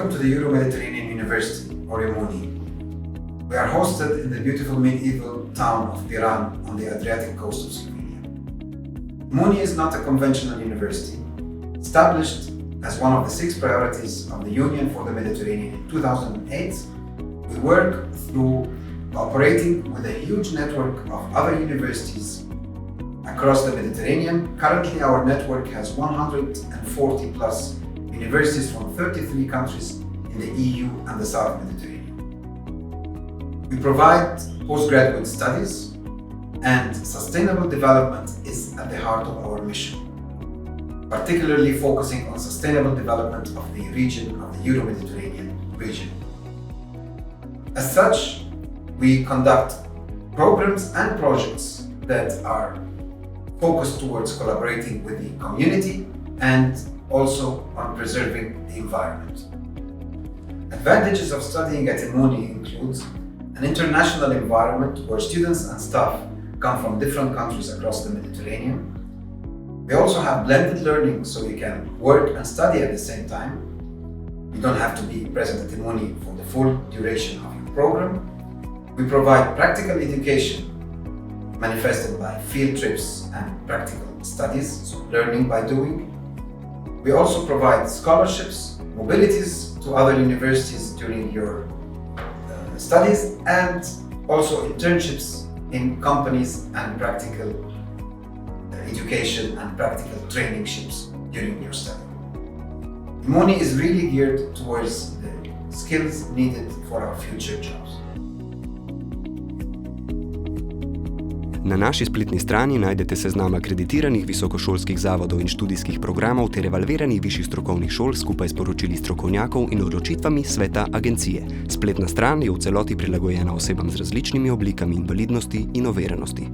Welcome to the Euro-Mediterranean University, or EMUNI. We are hosted in the beautiful medieval town of Piran on the Adriatic coast of Slovenia. EMUNI is not a conventional university. Established as one of the 6 priorities of the Union for the Mediterranean in 2008, we work through cooperating with a huge network of other universities across the Mediterranean. Currently, our network has 140 plus universities from 33 countries in the EU and the South Mediterranean. We provide postgraduate studies, and sustainable development is at the heart of our mission, particularly focusing on sustainable development of the region, of the Euro-Mediterranean region. As such, we conduct programs and projects that are focused towards collaborating with the community and also on preserving the environment. Advantages of studying at EMUNI include an international environment where students and staff come from different countries across the Mediterranean. We also have blended learning, so you can work and study at the same time. You don't have to be present at EMUNI for the full duration of your program. We provide practical education manifested by field trips and practical studies, so learning by doing. We also provide scholarships, mobilities to other universities during your studies, and also internships in companies and practical education and practical trainingships during your study. EMUNI is really geared towards the skills needed for our future jobs. Na naši spletni strani najdete seznam akreditiranih visokošolskih zavodov in študijskih programov ter evalviranih višjih strokovnih šol skupaj s poročili strokovnjakov in odločitvami sveta agencije. Spletna stran je v celoti prilagojena osebam z različnimi oblikami invalidnosti in oviranosti.